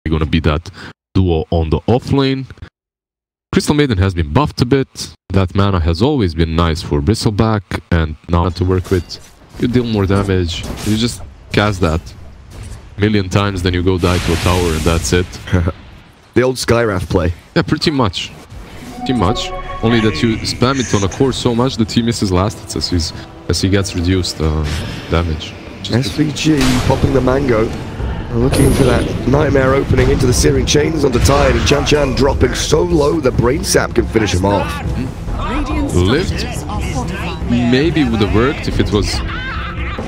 going to be that duo on the off lane. Crystal Maiden has been buffed a bit. That mana has always been nice for Bristleback, and now to work with, you deal more damage. You just cast that a million times, then you go die to a tower, and that's it. The old Skywrath play. Yeah, pretty much. Pretty much. Only that you spam it on a core so much that he misses last hits as he gets reduced damage. SVG popping the mango. Looking for that nightmare opening into the searing chains onto Tide, and Chan dropping so low the brain sap can finish him off. Lift maybe would have worked if it was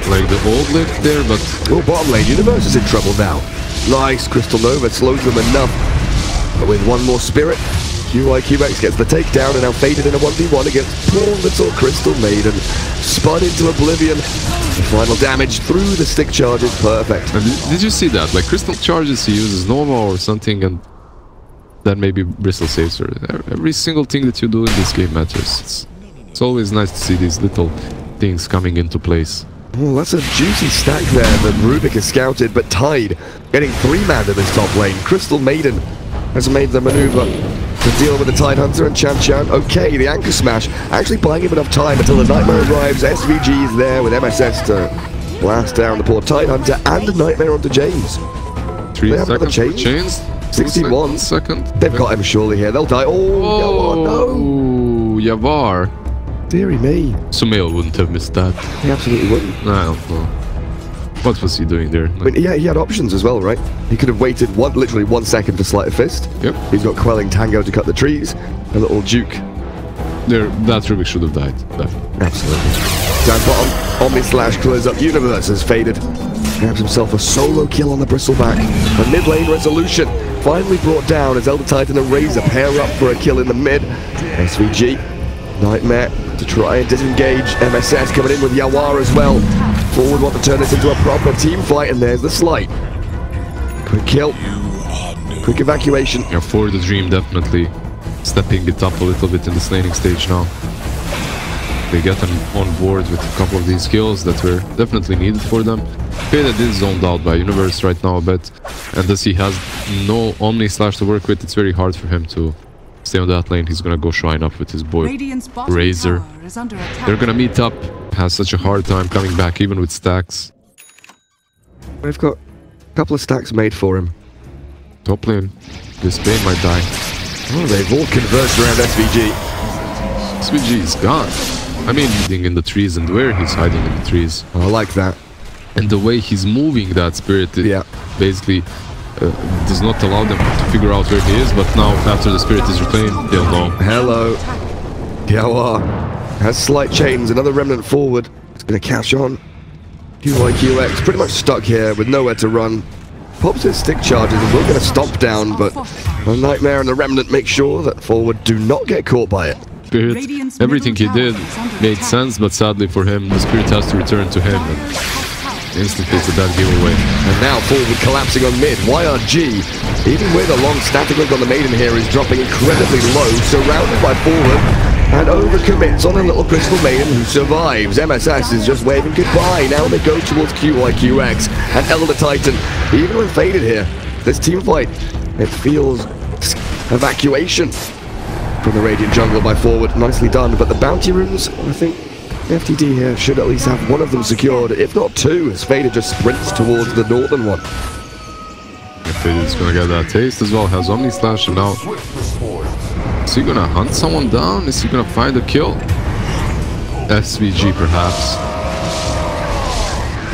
like the old lift there, but... Oh, bottom lane, Universe is in trouble now. Nice, Crystal Nova slows them enough. But with one more spirit, QIQX gets the takedown and now faded in a 1v1 against poor little Crystal Maiden. Spun into oblivion. The final damage through the stick charge is perfect. And did you see that? Like Crystal charges, he uses Nova or something, and then maybe Bristle saves her. Every single thing that you do in this game matters. It's always nice to see these little things coming into place. Well, that's a juicy stack there that Rubik has scouted, but Tide getting 3-man to this top lane. Crystal Maiden has made the maneuver to deal with the Tide Hunter and Chan. Okay, the anchor smash actually buying him enough time until the Nightmare arrives. SVG is there with MSS to blast down the poor Tide Hunter and a Nightmare onto James. 3 seconds for chains. 61 second. They've got him surely here. They'll die. Oh, no. Yavar. Deary me. Sumail wouldn't have missed that. He absolutely wouldn't. I don't know. What was he doing there? I mean, yeah, he had options as well, right? He could have waited literally 1 second for Sleight of Fist. Yep. He's got Quelling Tango to cut the trees. A little Duke. There, that Rubik should have died. Definitely. Absolutely. Down bottom, Omni Slash close up. Universe has faded. Grabs himself a solo kill on the Bristleback. A mid lane resolution finally brought down as Elder Titan and Razor pair up for a kill in the mid. SVG, Nightmare to try and disengage. MSS coming in with Yawar as well. Forward want to turn this into a proper team fight, and there's the slight. Quick kill. Quick evacuation. Yeah, ForTheDream definitely stepping it up a little bit in the laning stage now. They get them on board with a couple of these kills that were definitely needed for them. Faded is zoned out by Universe right now a bit, and as he has no Omni Slash to work with, it's very hard for him to stay on that lane. He's gonna go shrine up with his boy Razor. They're gonna meet up. Has such a hard time coming back even with stacks. We've got a couple of stacks made for him. Top lane. This Bane might die. Oh, they've all converged around SVG. SVG is gone. I mean, hiding in the trees, and where he's hiding in the trees. Oh, I like that. And the way he's moving that spirit, it basically does not allow them to figure out where he is, but now after the spirit is reclaimed, they'll know. Hello. Yawar has slight chains, another remnant forward. It's going to catch on. QIQX pretty much stuck here with nowhere to run. Pops his stick charges and we're going to stomp down, but the Nightmare and the remnant make sure that forward do not get caught by it. Spirit, everything he did made sense, but sadly for him, the spirit has to return to him. And instantly it's a bad giveaway. And now forward collapsing on mid. YRG, even with a long static link on the Maiden here, is dropping incredibly low, surrounded by forward, and overcommits on a little Crystal Maiden who survives. MSS is just waving goodbye. Now they go towards QIQX and Elder Titan. Even when faded here, this team fight, it feels evacuation from the Radiant Jungle by forward. Nicely done, but the bounty runes, I think FTD here should at least have one of them secured, if not two, as Fader just sprints towards the northern one. Fader's gonna get that taste as well, has Omni Slash, and now is he gonna hunt someone down? Is he gonna find a kill? SVG perhaps.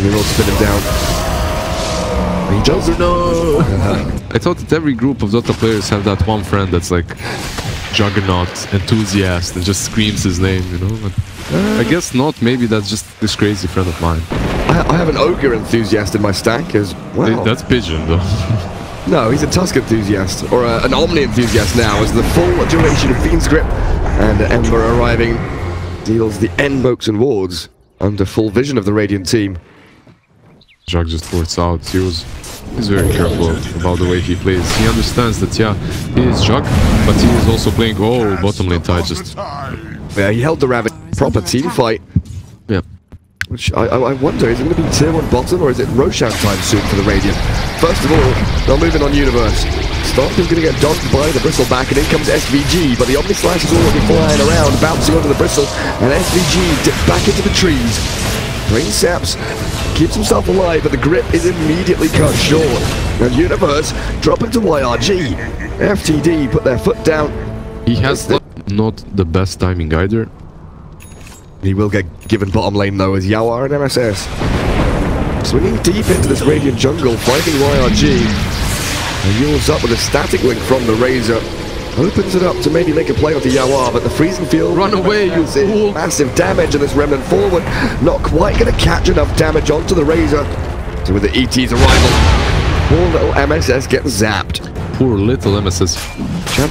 He will spin him down. He doesn't know. I thought that every group of Dota players have that one friend that's like Juggernaut enthusiast and just screams his name, you know? But I guess not. Maybe that's just this crazy friend of mine. I have an Ogre enthusiast in my stack as well. That's Pigeon, though. No, he's a Tusk enthusiast, or an Omni enthusiast now, as the full duration of Fiend's Grip and Ember arriving deals the end Mokes and Wards under full vision of the Radiant team. Jug just forced out. He's very careful about the way he plays. He understands that, yeah, he is Jug, but he is also playing, bottom lane Tide just... Yeah, he held the Rabbit. Proper team fight. Yeah. Which I wonder, is it going to be tier 1 bottom or is it Roshan time soon for the Radiant? First of all, Now moving on Universe. Stark's going to get dogged by the Bristleback, and in comes SVG, but the Omni Slash is already flying around, bouncing onto the Bristle, and SVG dipped back into the trees. Brain Saps keeps himself alive, but the grip is immediately cut short. And Universe dropping to YRG. FTD put their foot down. He has not the best timing either. He will get given bottom lane though as Yawar and MSS. Swinging deep into this Radiant jungle, finding YRG. And yields up with a static link from the Razor. Opens it up to maybe make a play onto Yawar, but the freezing field... Run away, you fool! Massive damage on this Remnant forward. Not quite going to catch enough damage onto the Razor. So with the ET's arrival, poor little MSS gets zapped. Poor little MSS.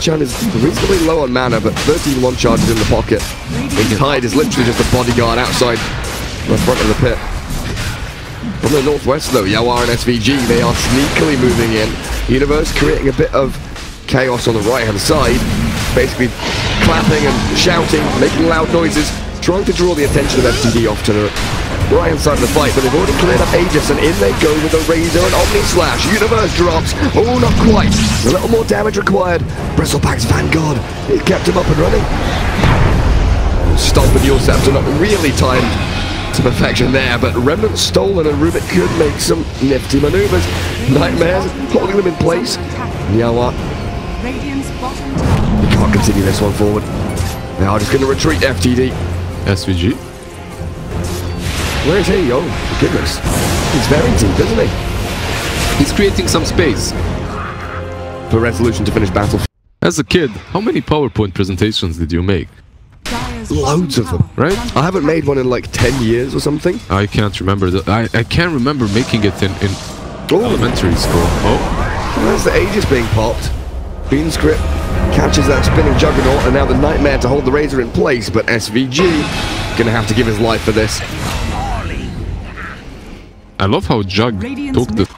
Chan is reasonably low on mana, but 13 charges in the pocket. And Tide is literally just a bodyguard outside the front of the pit. From the northwest though, Yawar and SVG, they are sneakily moving in. Universe creating a bit of chaos on the right hand side, basically clapping and shouting, making loud noises, trying to draw the attention of FTD off to the right hand side of the fight, but they've already cleared up Aegis, and in they go with the Razor and Omni Slash. Universe drops, oh not quite, a little more damage required. Bristleback's Vanguard, it kept him up and running. Stomp and Yule Scepter not really timed to perfection there, but Remnant stolen and Rubik could make some nifty maneuvers. Nightmares holding them in place. Yawar, he can't continue this one forward. They are just going to retreat FTD. SVG. Where is he? Oh, goodness. He's very deep, isn't he? He's creating some space For Resolution to finish Battlefield. As a kid, how many PowerPoint presentations did you make? Loads of them. Right? I haven't made one in like 10 years or something. I can't remember. I can't remember making it in elementary school. Oh. There's the Aegis being popped. Bean Script catches that spinning Juggernaut, and now the Nightmare to hold the Razor in place, but SVG gonna have to give his life for this. I love how Jug took the...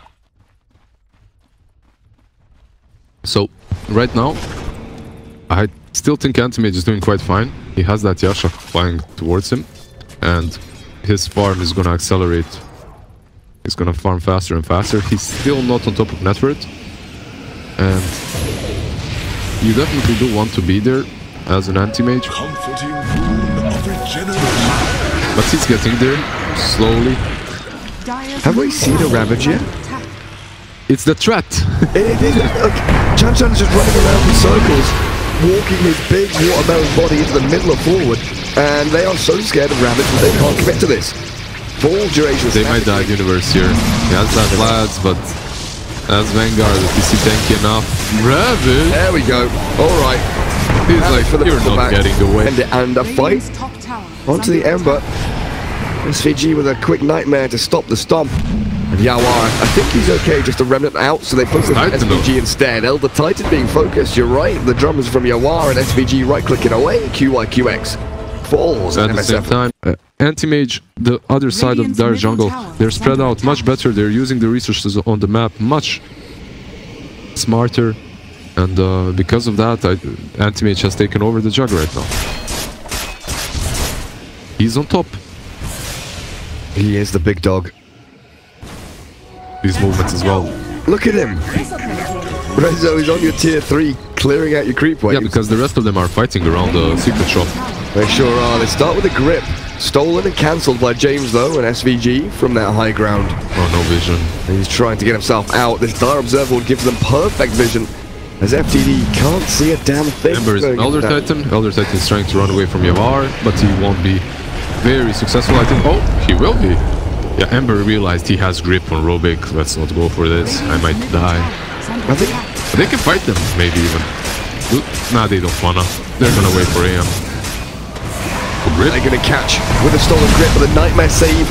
So, right now, I still think Antimage is doing quite fine. He has that Yasha flying towards him, and his farm is gonna accelerate. He's gonna farm faster and faster. He's still not on top of net worth, and you definitely do want to be there as an anti-mage. But he's getting there, slowly. Have we seen a Ravage yet? It's the threat! It is. Chan is just running around in circles, walking his big watermelon body into the middle of forward, and they are so scared of Ravage that they can't commit to this. Full duration. They might die Universe here. He has that lads, but as Vanguard, if you see tanky enough. Ravage! There we go. Alright. He's like, you're not getting away. And a fight onto the Ember. SVG with a quick Nightmare to stop the stomp. And Yawar, I think he's okay, just a Remnant out, so they focus on SVG instead. Elder Titan being focused, you're right. The drums from Yawar and SVG right-clicking away. QYQX falls at the same time. Anti-Mage, the other side of their jungle, they're spread out much better. They're using the resources on the map much smarter. And because of that, Anti-Mage has taken over the Jug right now. He's on top. He is the big dog. These movements as well. Look at him! Rezo is on your tier 3, clearing out your creep waves. Yeah, because the rest of them are fighting around the secret shop. They sure are. They start with a grip. Stolen and cancelled by James, though, and SVG from that high ground. Oh, no vision. And he's trying to get himself out. This Dire Observer gives them perfect vision, as FTD can't see a damn thing. Ember is Elder Titan. Elder Titan is trying to run away from Yawar, but he won't be very successful, I think. Oh, he will be. Yeah, Ember realized he has grip on Robic. Let's not go for this. I might die. I think they can fight them, maybe even. Nah, they don't wanna. They're gonna wait for AM. They're gonna catch with a stolen grip, but the Nightmare save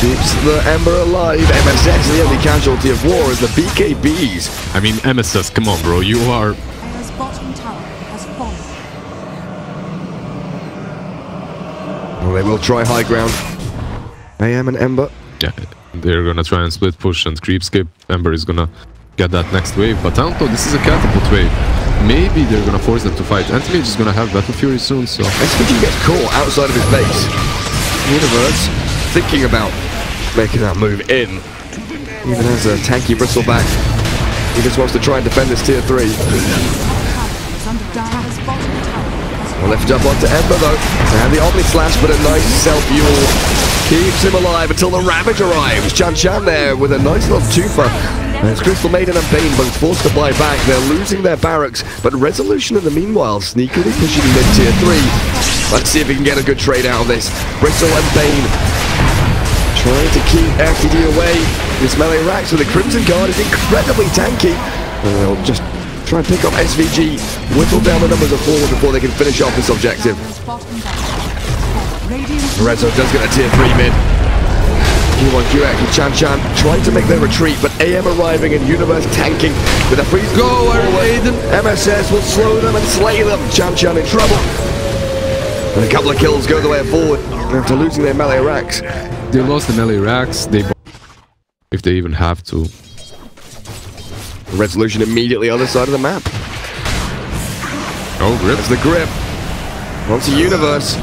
keeps the Ember alive. MSS, the only casualty of war, is the BKBs. I mean, MSS, come on, bro. You are... Well, they will try high ground. AM and Ember. Yeah, they're gonna try and split push and creepscape. Ember is gonna get that next wave, but I don't know, this is a catapult wave. Maybe they're gonna force them to fight. Anti-Mage is gonna have Battle Fury soon, so... SVG gets caught outside of his base. Universe thinking about making that move in. Even as a tanky Bristleback He just wants to try and defend this tier 3. We'll lift up onto Ember though, and the Omni Slash, but a nice self-fuel keeps him alive until the Ravage arrives. Chan there with a nice little twofer. As Crystal Maiden and Bane both forced to buy back, they're losing their barracks, but Resolution in the meanwhile sneakily pushing mid-tier 3. Let's see if we can get a good trade out of this. Bristle and Bane trying to keep FTD away. This melee Rax with the Crimson Guard is incredibly tanky. And they'll just try and pick up SVG, whittle down the numbers of Forward before they can finish off this objective. Rezo does get a tier 3 mid. Q1 QX and Chan trying to make their retreat, but AM arriving and Universe tanking with a freeze. Go, Iron Maiden! MSS will slow them and slay them. Chan in trouble. And a couple of kills go the way of Forward after losing their melee racks. They lost the melee racks, if they even have to. Resolution immediately other side of the map. Oh, grip. There's the grip. Onto Universe.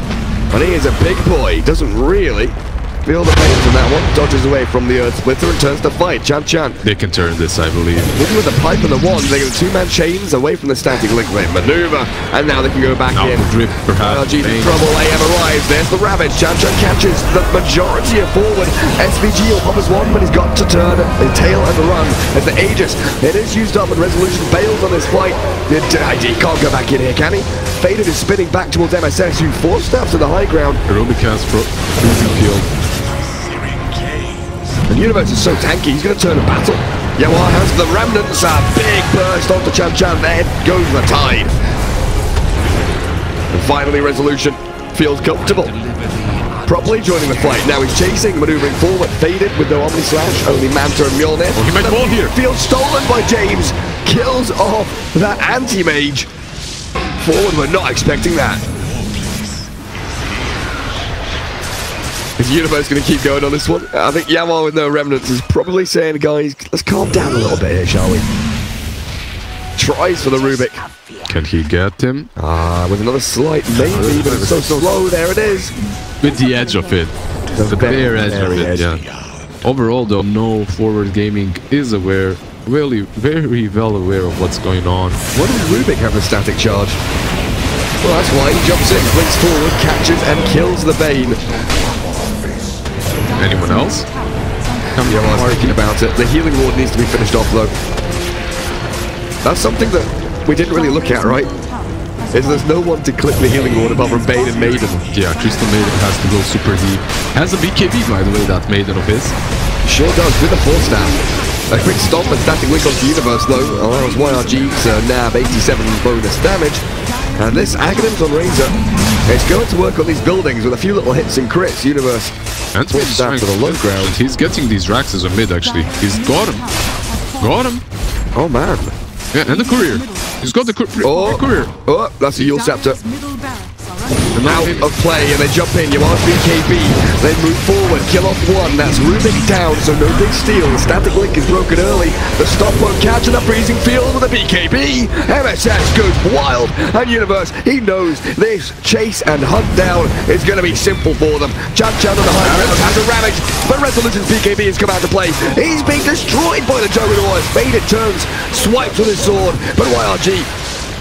And he is a big boy. Doesn't really feel the pain from that one. Dodges away from the Earth Splitter and turns to fight. Chan. They can turn this, I believe. Even with the pipe and the wand, they get the two-man chains away from the static link. They maneuver, and now they can go back in. The drip, perhaps. RG's in trouble. AM arrives. There's the Ravage. Chan catches the majority of Forward. SVG will pop his wand, but he's got to turn the tail and run. As the Aegis, it is used up, and Resolution bails on this fight. The ID can't go back in here, can he? Faded is spinning back towards MSS, who forced up to the high ground. Rubik has freezing field. And Universe is so tanky, he's going to turn a battle. Yawar has the remnants, a big burst onto Chan, there goes the tide. And finally Resolution feels comfortable. Properly joining the fight. Now he's chasing, maneuvering forward, Faded with no Omni Slash, only Manta and Mjolnir. Oh, he might fall here. Field stolen by James, kills off that anti-mage. Forward were not expecting that. Is Universe going to keep going on this one? I think Yawar with no remnants is probably saying, guys, let's calm down a little bit here, shall we? Tries for the Rubik. Can he get him? With another slight maybe, but it's so slow. There it is. With the edge of it. The bare edge of it, yeah. Overall, though, no Forward Gaming is aware, really, very well aware of what's going on. What does Rubik have a static charge? Well, that's why he jumps in, blinks forward, catches and kills the Bane. Anyone else? Yeah, I was thinking about it. The healing ward needs to be finished off, though. That's something that we didn't really look at, right? Is there's no one to click the healing ward above from Bane and Maiden. Yeah, Crystal Maiden has to go super deep. Has a BKB, by the way, that Maiden of his. Sure does, with the 4-stat. A quick stomp and static link onto Universe, though, allows YRG's nab 87 bonus damage. And this Aghanim's on Razor. It's going to work on these buildings with a few little hits and crits. Universe and puts that to the low ground. He's getting these racks as a mid, actually. He's got him. Got him. Oh, man. Yeah, and the courier. He's got the courier. Oh, that's a Yule Scepter. Out of play, and they jump in. You are BKB. They move forward. Kill off one. That's Rubik down, so no big steal. The static link is broken early. The stop won't catch in a freezing field with a BKB. MSS goes wild, and Universe, he knows this chase and hunt down is going to be simple for them. Chan on the high ground has a Ravage, but Resolution's BKB has come out to play. He's being destroyed by the Juggernaut. Faded turns, swipes with his sword, but YRG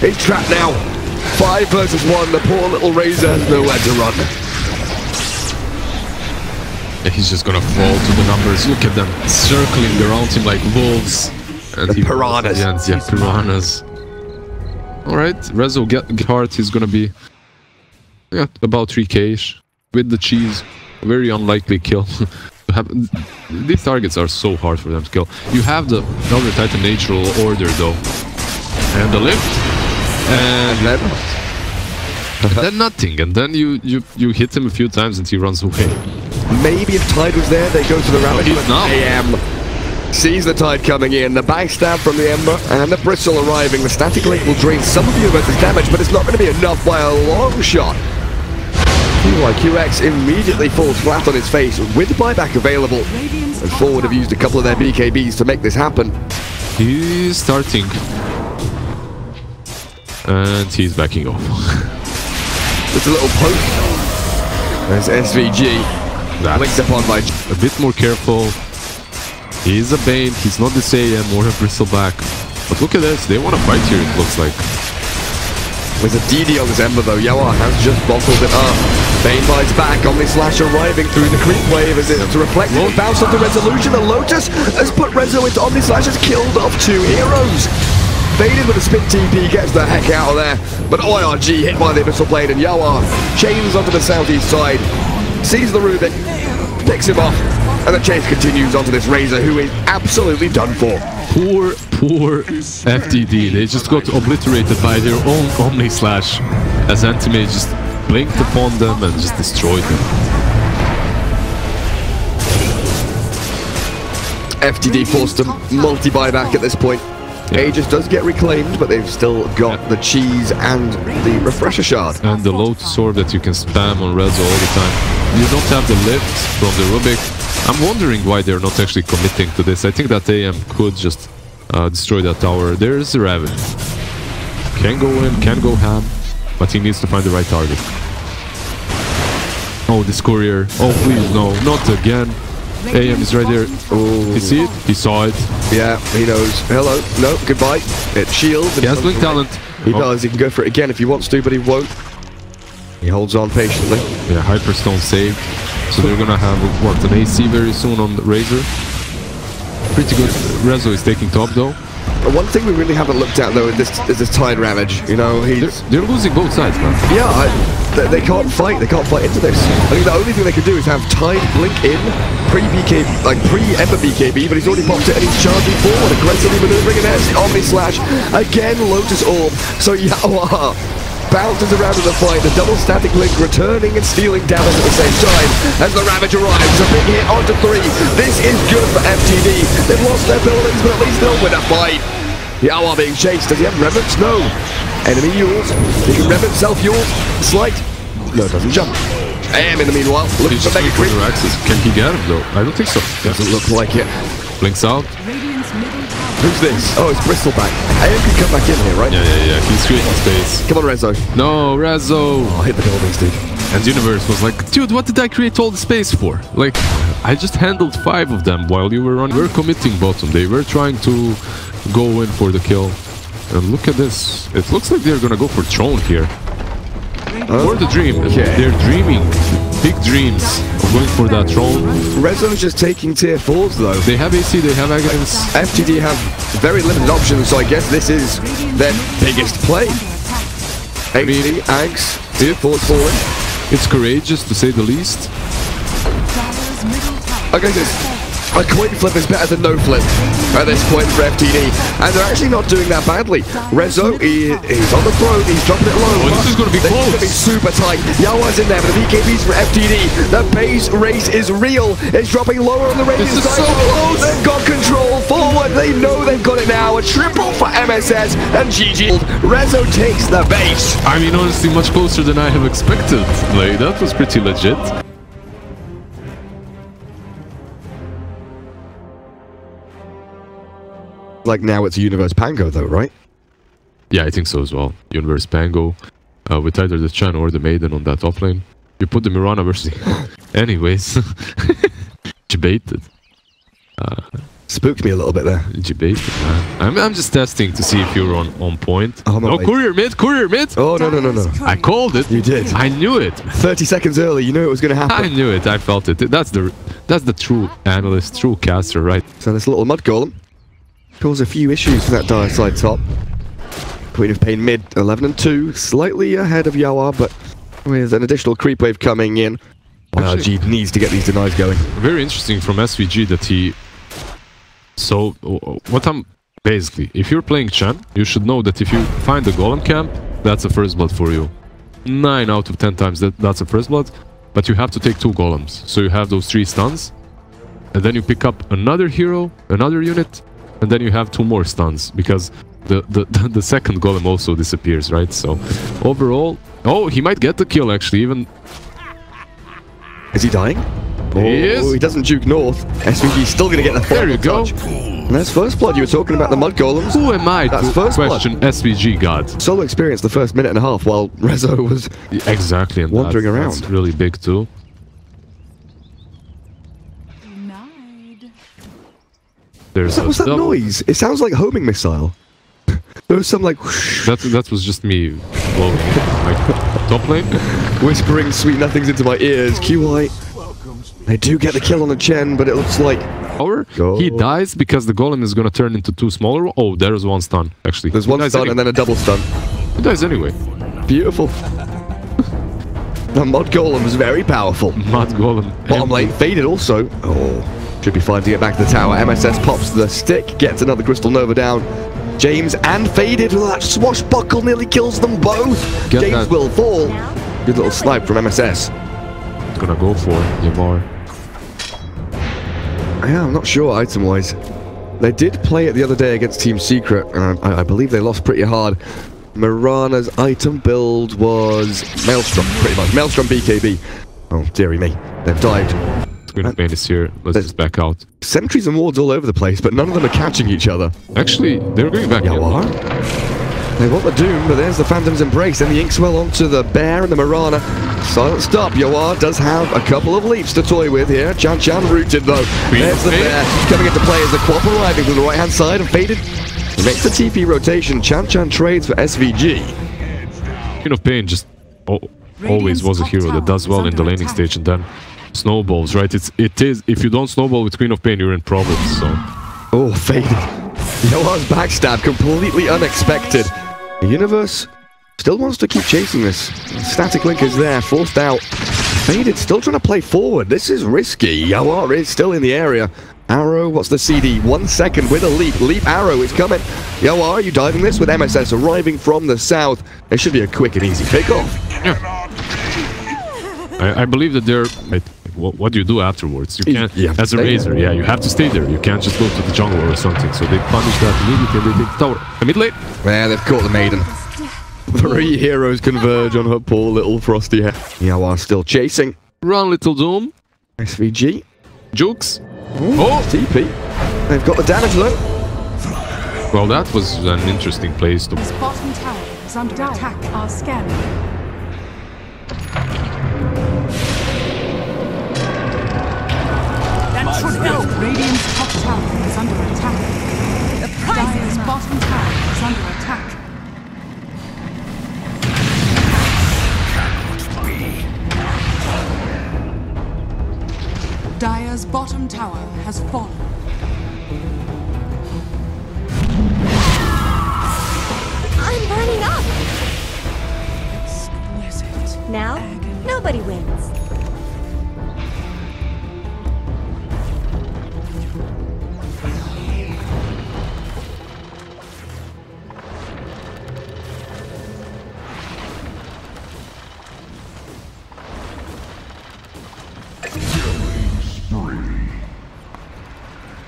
is trapped now. 5 versus 1, the poor little Razor has nowhere to run. Yeah, he's just gonna fall to the numbers. Look at them circling around him like wolves. And the piranhas. Yeah, piranhas. Alright, Rezo Hart is gonna be about 3k-ish. With the cheese, very unlikely kill. These targets are so hard for them to kill. You have the Elder Titan natural order though. And the lift. And then nothing, and then you hit him a few times and he runs away. Maybe if Tide was there, they go to the rally. Now. AM sees the Tide coming in, the backstab from the Ember, and the Bristle arriving. The static link will drain some of Universe's damage, but it's not going to be enough by a long shot. QX immediately falls flat on his face with the buyback available, and Forward have used a couple of their BKBs to make this happen. He's starting. And he's backing off. Just a little poke. There's SVG. Linked upon by... A bit more careful. He's a Bane. He's not this AM or a Bristleback. But look at this. They want to fight here, it looks like. There's a DD on this Ember though. Yawa has just bottled it up. Bane buys back. Omni-Slash arriving through the creep wave as it's reflecting and bounce off the Resolution. And Lotus has put Rezo into Omni-Slash, has killed off 2 heroes. Faded with a spin TP, gets the heck out of there. But OIRG hit by the Abyssal Blade, and Yawa chains onto the southeast side, sees the Rubik, picks him off, and the chase continues onto this Razor, who is absolutely done for. Poor FTD. They just got obliterated by their own Omni-Slash as Antimage just blinked upon them and just destroyed them. FTD forced to multi-buyback at this point. Aegis does get reclaimed, but they've still got the cheese and the refresher shard. And the Lotus Orb that you can spam on Rezo all the time. You don't have the lift from the Rubik. I'm wondering why they're not actually committing to this. I think that AM could just destroy that tower. There's a Raven. Can go in, can go ham, but he needs to find the right target. Oh, this courier. Oh, please, no, not again. AM is right there. Oh, you see it? He saw it. Yeah, he knows. Hello. No, goodbye. It shields. He has Blink Talent. He does. He can go for it again if he wants to, but he won't. He holds on patiently. Yeah, Hyperstone saved. So they're gonna have, what, an AC very soon on the Razor. Pretty good. Rezo is taking top, though. One thing we really haven't looked at, though, is this Tide Ravage. You know, they're losing both sides, man. Yeah, they can't fight. They can't fight into this. I think the only thing they can do is have Tide blink in pre-BK, like pre-Ember BKB, but he's already popped it and he's charging forward, aggressively maneuvering, and there's the Omni-Slash. Again, Lotus Orb. So Yawa bounces around in the fight, the double static link returning and stealing damage at the same time as the Ravage arrives. A big hit onto 3. This is good for FTD. They've lost their buildings, but at least they'll win a fight. Yawa being chased. Does he have Revenants? No. Enemy Yules. He can Revenant self-Yules. Slight. No, doesn't jump. AM in the meanwhile. Looking for Mega Creep. Can he get him though? I don't think so. Doesn't look like it. Blinks out. Who's this? Oh, it's Bristleback. AM can come back in here, right? Yeah. He's creating space. Come on, Rezo. No, Rezo. Oh, hit the buildings, dude. And Universe was like, dude, what did I create all the space for? Like, I just handled 5 of them while you were running. We're committing bottom. They were trying to go in for the kill. And look at this. It looks like they're gonna go for Throne here. ForTheDream. Yeah. They're dreaming big dreams of going for that Throne. Rezo's just taking tier 4s though. They have AC, they have Agnes. FTD have very limited options, so I guess this is their biggest play. AC, Ags, tier 4's falling. It's courageous to say the least. Okay, a coin flip is better than no flip at this point for FTD, and they're actually not doing that badly. Rezo is on the throne, he's dropping it low. Oh, this is going to be close. This is going to be super tight. Yawa's in there, but the BKBs for FTD. The base race is real. It's dropping lower on the radius side. So close. They've got control forward. They know they've got it now. A triple for MSS and GG. Rezo takes the base. I mean, honestly, much closer than I have expected. Like, that was pretty legit. Like now it's Universe Pango though, right? Yeah, I think so as well. Universe Pango with either the Chan or the Maiden on that top lane. You put the Mirana versus... Anyways. Debated. Spooked me a little bit there. Debated, man. I'm just testing to see if you're on point. Oh, no, courier mid! Oh, no. I called it. You did. I knew it. 30 seconds early, you knew it was going to happen. I knew it. I felt it. That's the true analyst, true caster, right? So this little mud golem cause a few issues for that dire side top. Queen of Pain mid 11 and 2, slightly ahead of Yawa, but with an additional creep wave coming in, YRG needs to get these denies going. Very interesting from SVG that he... So, what I'm... Basically, if you're playing Chen, you should know that if you find a golem camp, that's a first blood for you. 9 out of 10 times that's a first blood, but you have to take 2 golems. So you have those 3 stuns, and then you pick up another hero, another unit, and then you have 2 more stuns, because the second golem also disappears, right? So, overall... Oh, he might get the kill, actually, even... Is he dying? He doesn't juke north. SVG's still going to get the There you go. Touch. And that's first blood. You were talking about the mud golems. Who am I that's to first question blood. SVG God? Solo experience the first minute and a half while Rezo was exactly, and wandering around. That's really big too. There's What's that noise? It sounds like homing missile. There was some like... That was just me blowing it. Like, top lane? Whispering sweet nothings into my ears. QI. They do get the kill on the Chen, but it looks like... He dies because the golem is going to turn into two smaller... Oh, there's one stun, actually. There's one stun and then a double stun. He dies anyway. Beautiful. The mod golem is very powerful. Mod golem. Bottom lane faded also. Oh, should be fine to get back to the tower. MSS pops the stick, gets another Crystal Nova down. James and faded with that swashbuckle nearly kills them both. James will fall. Good little snipe from MSS. It's gonna go for Yamar. Yeah, I'm not sure item-wise. They did play it the other day against Team Secret, and I believe they lost pretty hard. Mirana's item build was Maelstrom, pretty much. Maelstrom BKB. Oh, dearie me. They've dived. Queen of Pain is here. Let's just back out. Sentries and wards all over the place, but none of them are catching each other. Actually, they're going back. Yawar. They want the Doom, but there's the Phantom's Embrace and the Inkswell onto the Bear and the Mirana. Silent stop. Yawar does have a couple of leaps to toy with here. Chan rooted though. There's the Bear coming into play as the Quap arriving from the right hand side and faded. Makes the TP rotation. Chan trades for SVG. Queen of Pain just always was a hero that does well in the laning stage and then snowballs, right? It is. If you don't snowball with Queen of Pain, you're in problems. So. Oh, faded. Yohan's backstab, completely unexpected. The universe still wants to keep chasing this. Static Link is there, forced out. Faded, still trying to play forward. This is risky. Yawar is still in the area. Arrow, what's the CD? 1 second with a leap. Leap Arrow is coming. Yawar, are you diving this with MSS arriving from the south? It should be a quick and easy pickoff. Yeah. I believe that they're... What do you do afterwards? You can't, as a Razor, yeah, you have to stay there. You can't just go to the jungle or something. So they punish that immediately and they take the tower. The mid lane. Yeah, they've caught the maiden. 3 heroes converge on her poor little frosty head. Yawar still chasing. Run, little Doom. SVG. Jukes. Oh, TP. They've got the damage though. Well, that was an interesting place to... This bottom tower is under attack. Our scanning. Radiant's top tower is under attack. The Dire's bottom tower is under attack. Dire's bottom tower has fallen. I'm burning up! Exquisite. Now, nobody wins.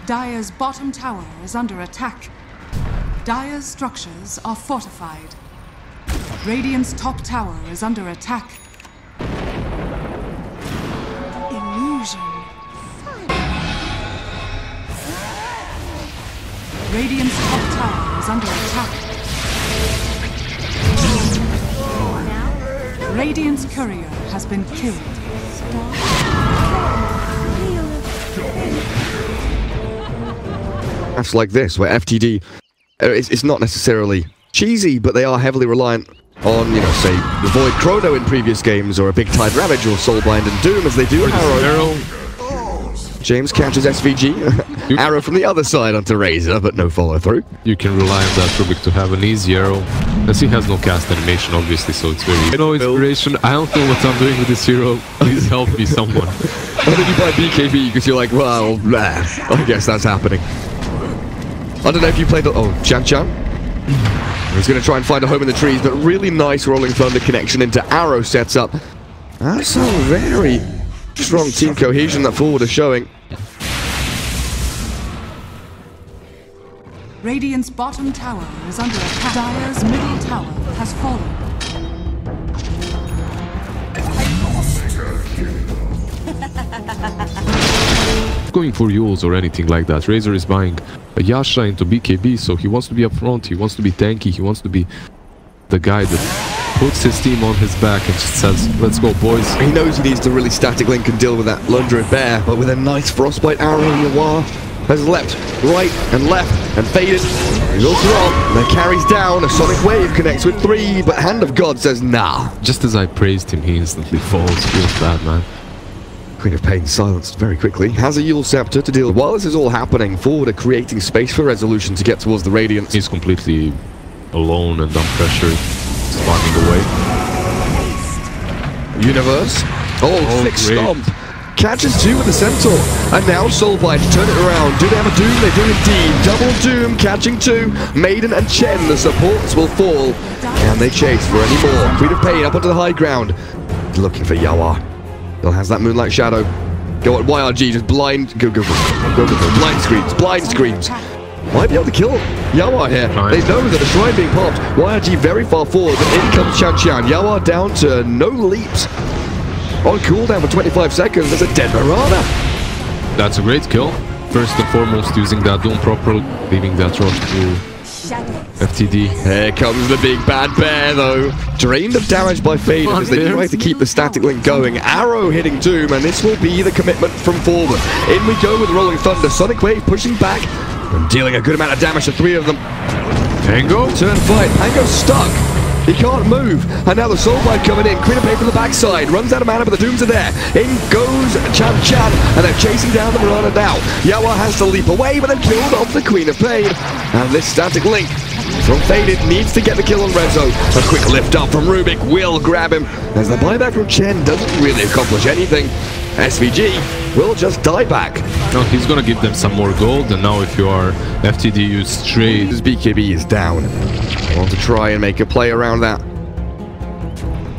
Dire's bottom tower is under attack. Dire's structures are fortified. Radiant's top tower is under attack. Illusion. Radiant's top tower is under attack. Radiant's courier has been killed. Maps like this, where FTD it's not necessarily cheesy, but they are heavily reliant on, you know, say, the Void Chrono in previous games, or a big Tide Ravage, or Soulbind and Doom, as they do Arrow. James catches SVG. Arrow from the other side onto Razor, but no follow-through. You can rely on that Rubik to have an easy arrow. As he has no cast animation, obviously, so it's very... I know inspiration. I don't know what I'm doing with this hero. Please help me, someone. And then you buy BKB, because you're like, well, nah, I guess that's happening. I don't know if you played... Oh, Chan. He's going to try and find a home in the trees, but really nice Rolling Thunder connection into Arrow sets up. That's some very strong team cohesion that Forward is showing. Radiant's bottom tower is under attack. Dire's middle tower has fallen. Going for Yules or anything like that. Razor is buying a Yasha into BKB, so he wants to be up front, he wants to be tanky, he wants to be the guy that puts his team on his back and just says, let's go, boys. He knows he needs to really static link and deal with that Lundra Bear, but with a nice Frostbite Arrow, Yawar has leapt right and left and faded. He'll throw. The carries down. A Sonic Wave connects with 3, but Hand of God says nah. Just as I praised him, he instantly falls. Feels bad, man. Queen of Pain silenced very quickly. Has a Yule Scepter to deal with. While this is all happening, Forward are creating space for Resolution to get towards the Radiance. He's completely alone and unpressured, spawning away. Universe. Oh, thick great. stomp. Catches 2 with the Centaur. And now Soulbite turn it around. Do they have a Doom? They do indeed. Double Doom catching 2. Maiden and Chen, the supports will fall. Can they chase for any more? Queen of Pain up onto the high ground. Looking for Yawa. Still has that Moonlight Shadow. Go at YRG, just blind. Go. Blind screams. Might be able to kill Yawa here. They know that the shrine being popped. YRG very far forward, but in comes Chan. Yawa down to no leaps. On cooldown for 25 seconds, there's a dead Marana. That's a great kill. First and foremost, using that Doom properly, leaving that rock to FTD. Here comes the big bad bear, though. Drained of damage by Fade as they try to keep the static link going. Arrow hitting Doom, and this will be the commitment from Forward. In we go with Rolling Thunder. Sonic Wave pushing back and dealing a good amount of damage to 3 of them. Tango? Turn 5. Tango's stuck. He can't move. And now the Soulbite coming in. Queen of Pain from the backside. Runs out of mana, but the Dooms are there. In goes Chan. And they're chasing down the Marana now. Yawa has to leap away, but then killed off the Queen of Pain. And this static link from Faded needs to get the kill on Rezo. A quick lift up from Rubik will grab him. As the buyback from Chen doesn't really accomplish anything. SVG will just die back. No, he's gonna give them some more gold, and now if you are FTD, you straight. His BKB is down. I want to try and make a play around that.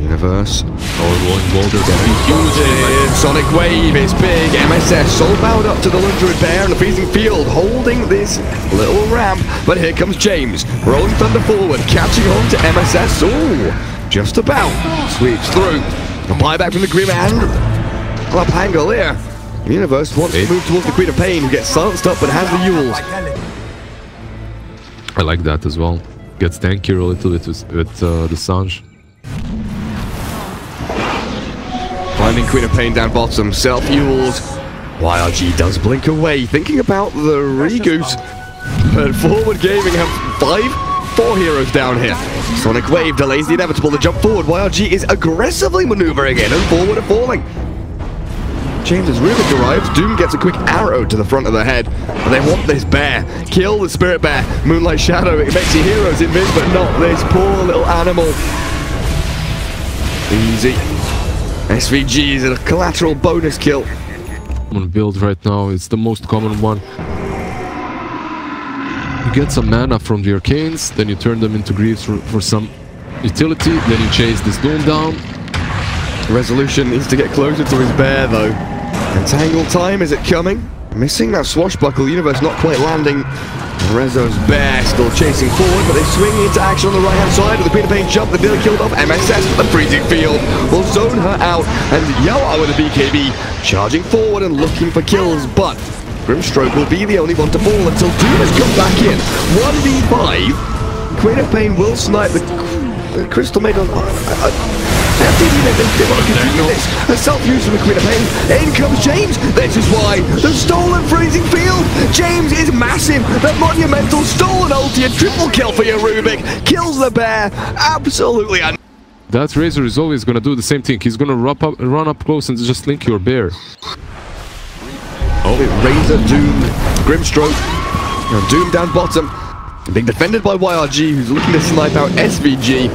Universe. Rolling boulder gonna be huge. Sonic Wave is big. MSS soul-bound up to the Lundred Bear in the freezing field, holding this little ramp. But here comes James. Rolling Thunder forward, catching on to MSS. Ooh, just about. Sweeps through. A buyback from the Grim and up angle here. Universe wants to move towards the Queen of Pain, who gets silenced up but has the Yules. I like that as well. Gets tankier a little bit with the Sange. Finding Queen of Pain down bottom, self-Yules. YRG does blink away, thinking about the Regoose. But Forward Gaming have 4 heroes down here. Sonic Wave delays the inevitable to jump forward. YRG is aggressively maneuvering in, and Forward are falling. James's Rubik arrives. Doom gets a quick arrow to the front of the head. And they want this bear. Kill the Spirit Bear. Moonlight Shadow. It makes your heroes invis, but not this poor little animal. Easy. SVG is a collateral bonus kill. Common build right now. It's the most common one. You get some mana from the Arcanes, then you turn them into Greaves for some utility, then you chase this Doom down. Resolution needs to get closer to his bear, though. Entangle time, is it coming? Missing that swashbuckle. Universe not quite landing. Rezo's bear still chasing forward, but they swing into action on the right-hand side. With the Queen of Pain jump, the nearly killed off MSS. The freezing field will zone her out. And Yawa with a BKB charging forward and looking for kills, but Grimstroke will be the only one to fall until Doom has come back in. 1v5. Queen of Pain will snipe the Crystal Maiden. FTD, they want to continue this. A self-use from the Queen of Pain. In comes James. This is why. The stolen freezing field. James is massive. The monumental stolen ulti. A triple kill for your Rubik. Kills the bear. Absolutely. That Razor is always going to do the same thing. He's going to run up close and just link your bear. Oh, Razor, Doom, Grimstroke. Doom down bottom. Being defended by YRG, who's looking to snipe out SVG.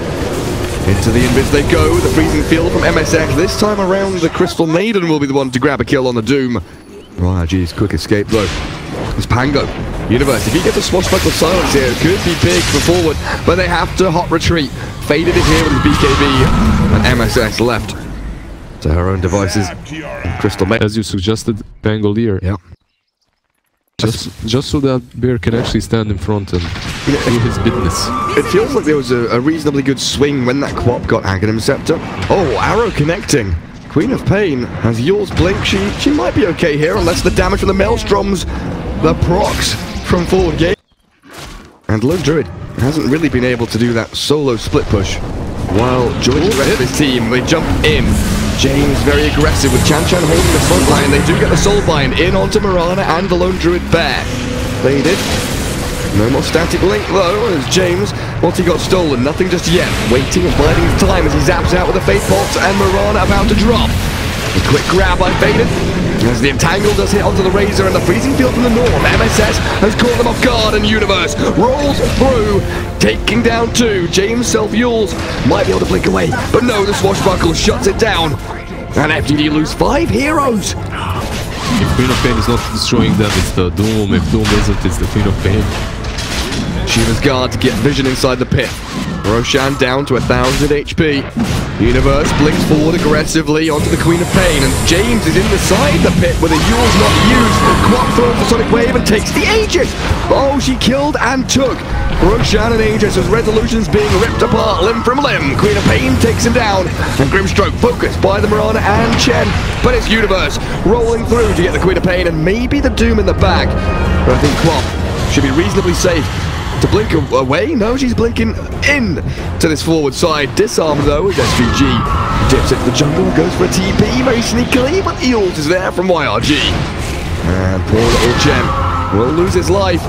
Into the invis they go, the freezing field from MSX. This time around, the Crystal Maiden will be the one to grab a kill on the Doom. YRG's quick escape though. It's Pango. Universe, if he gets a swashbuckle silence here, it could be big for Forward, but they have to hot retreat. Faded is here with his BKB, and MSX left to her own devices. Crystal Maiden. As you suggested, Pangolier. Yeah. Just so that bear can actually stand in front and do his business. It feels like there was a reasonably good swing when that Quap got Aghanim Scepter. Oh, arrow connecting. Queen of Pain has Yule's blink. She might be okay here unless the damage from the Maelstroms, the procs from Forward Game. And Lone Druid hasn't really been able to do that solo split push. While joining the rest of his team, they jump in. James very aggressive with Chan Chan holding the front line. They do get the Soulbind in onto Mirana and the Lone Druid Bear. They did. No more static link though, as James, once he got stolen, nothing just yet. Waiting and biding his time as he zaps out with the Fate Bolt and Mirana about to drop. A quick grab by Faded. As the Entangle does hit onto the Razor and the Freezing Field from the north, MSS has caught them off guard and Universe rolls through, taking down 2. James self-yules, might be able to blink away, but no, the Swashbuckle shuts it down. And FTD lose 5 heroes. If Queen of Pain is not destroying them, it's the Doom. If Doom isn't, it's the Queen of Pain. Shiva's guard to get vision inside the pit. Roshan down to 1000 HP. Universe blinks forward aggressively onto the Queen of Pain, and James is inside the pit with a Yule's not used. Quap throws the Sonic Wave and takes the Aegis. Oh, she killed and took Roshan and Aegis as Resolution's being ripped apart limb from limb. Queen of Pain takes him down, and Grimstroke focused by the Mirana and Chen. But it's Universe rolling through to get the Queen of Pain and maybe the Doom in the bag. But I think Quap should be reasonably safe. To blink away? No, she's blinking in to this forward side. Disarmed though as SVG dips into the jungle, goes for a TP very sneakily, but the ult is there from YRG. And poor little Chen will lose his life.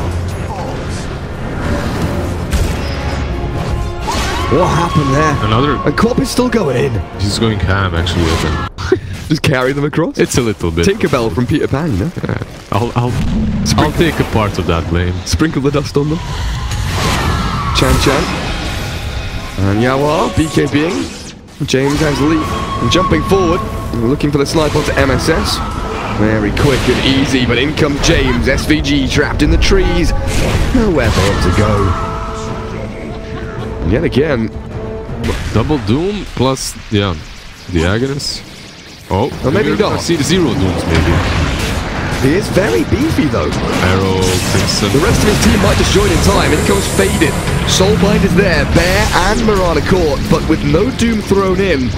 What happened there? Another. And Quap is still going in. He's going ham actually with them. Just carry them across? It's a little bit. Tinkerbell from Peter Pan, you know? Yeah. I'll take a part of that blame. Sprinkle the dust on them. Chan Chan. And Yawa, BKBing. James has the lead. And jumping forward, looking for the snipe onto MSS. Very quick and easy, but in comes James. SVG trapped in the trees. Nowhere for him to go. And yet again. Double Doom plus, yeah, the Agonist. Oh, or maybe not. See the 0 Dooms maybe. He is very beefy though. Arrow, Crimson. The rest of his team might just join in time. In comes Faded. Soulbind is there. Bear and Mirana caught, but with no Doom thrown in.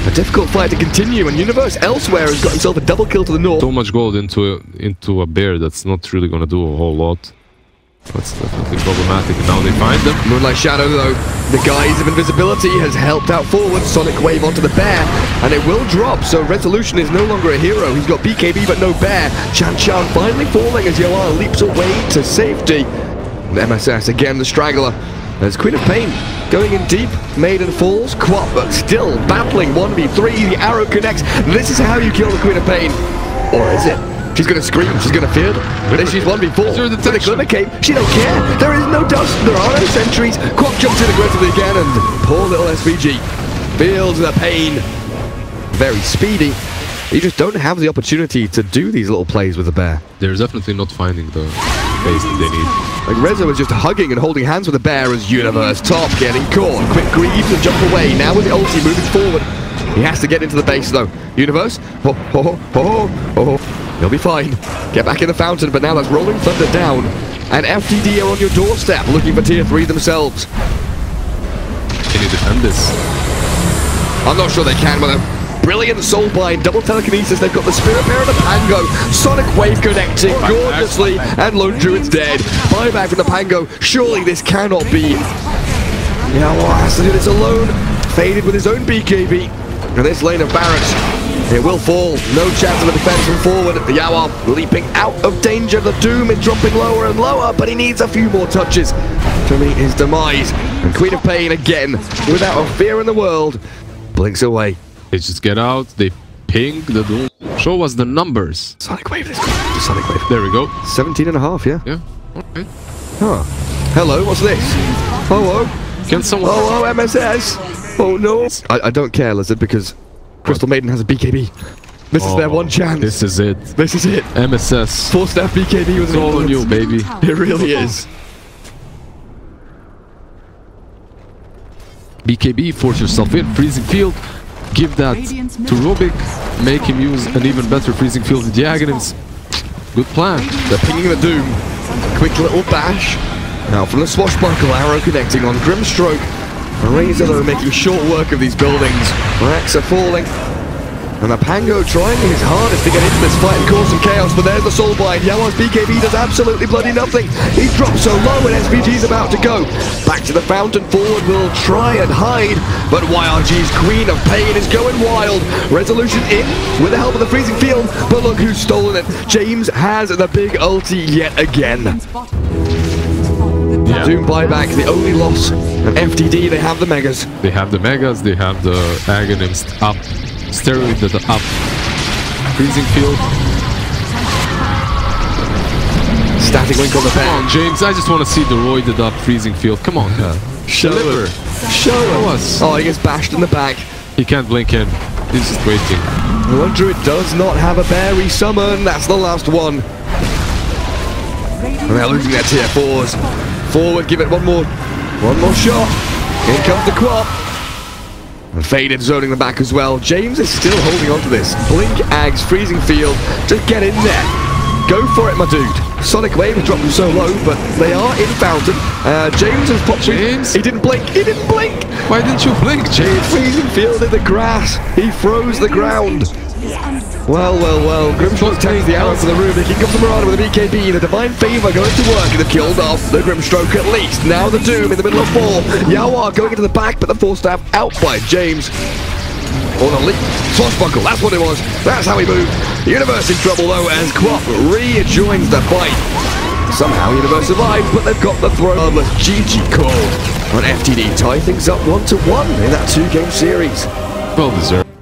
A difficult fight to continue, and Universe elsewhere has got himself a double kill to the north. So much gold into a bear that's not really gonna do a whole lot. That's definitely problematic, and now they find them. Moonlight Shadow though, the guise of invisibility has helped out forward. Sonic Wave onto the bear, and it will drop, so Resolution is no longer a hero. He's got BKB but no bear. Chan Chan finally falling as Yoan leaps away to safety. And MSS again the straggler. There's Queen of Pain going in deep. Maiden falls. Quap but still battling 1v3. The arrow connects. This is how you kill the Queen of Pain. Or is it? She's gonna scream, she's gonna fear. Then she's 1v4. With the Glimmer Cape, she don't care. There is no dust, there are no sentries. Quap jumps in aggressively again, and poor little SVG feels the pain. Very speedy. You just don't have the opportunity to do these little plays with the bear. They're definitely not finding the space that they need. Like Reza was just hugging and holding hands with the bear as Universe top getting caught. Quick Greaves and jump away. Now with the ulti moving forward. He has to get into the base though. Universe. He'll be fine. Get back in the fountain, but now that's Rolling Thunder down. And FTD are on your doorstep looking for tier 3 themselves. Can you defend this? I'm not sure they can, but a brilliant Soulbind, double telekinesis. They've got the Spirit Bear and the Pango. Sonic Wave connecting gorgeously, and Lone Druid's dead. Buyback from the Pango. Surely this cannot be. Yawa has to do this alone. Faded with his own BKB. And this lane of Barracks, it will fall. No chance of a defense from forward. Yawa leaping out of danger. The Doom is dropping lower and lower, but he needs a few more touches to meet his demise. And Queen of Pain again, without a fear in the world, blinks away. They just get out, they ping the Doom. Show us the numbers. Sonic Wave, this one. Sonic Wave. There we go. 17.5, yeah? Yeah, alright. Huh. Hello, what's this? Oh. Can someone... Oh, MSS. Oh no. I don't care, Lizard, because Crystal Maiden has a BKB. This is their one chance. This is it. This is it. MSS. 4-staff BKB was all on you, baby. It really is. BKB, force yourself in. Freezing Field. Give that to Rubik. Make him use an even better Freezing Field with the Aghanim's. Good plan. They're pinging the Doom. Quick little bash. Now from the Swashbuckle, arrow connecting on Grimstroke. Razor though making short work of these buildings. Racks are falling. And the Pango trying his hardest to get into this fight and cause some chaos, but there's the soul bind. Yawa's BKB does absolutely bloody nothing. He drops so low and SVG's about to go. Back to the fountain, forward will try and hide, but YRG's Queen of Pain is going wild. Resolution in with the help of the freezing field, but look who's stolen it. James has the big ulti yet again. Yeah. Doom buyback, the only loss. And FTD, they have the Megas. They have the Megas, they have the Agonist up. Steroid that up. Freezing field. Static Link on the Come on, bench. James. I just want to see the roided up freezing field. Come on, man. Show Deliver. Show us. Oh, he gets bashed in the back. He can't blink in. He's just waiting. The One Druid does not have a berry summon. That's the last one. And they're losing their tier 4s. Forward, give it one more shot. In comes the Quap. And Faded zoning the back as well. James is still holding on to this. Blink, Ags, freezing field. Just get in there. Go for it, my dude. Sonic Wave has dropped them so low, but they are in fountain. James has popped. James? He didn't blink. He didn't blink. Why didn't you blink, James? Freezing field in the grass. He froze the ground. Well. Grimstroke takes the arrow for the Rubik. Here comes the Marauder with a BKB. The Divine Favor going to work. They've killed off the Grimstroke at least. Now the Doom in the middle of 4. Yawa going into the back, but the 4-staff out by James. Or the leap. Swashbuckle, that's what it was. That's how he moved. Universe in trouble though as Quap rejoins the fight. Somehow Universe survived, but they've got the throw. GG called on FTD. Tie things up 1-1 in that 2-game series. Well deserved.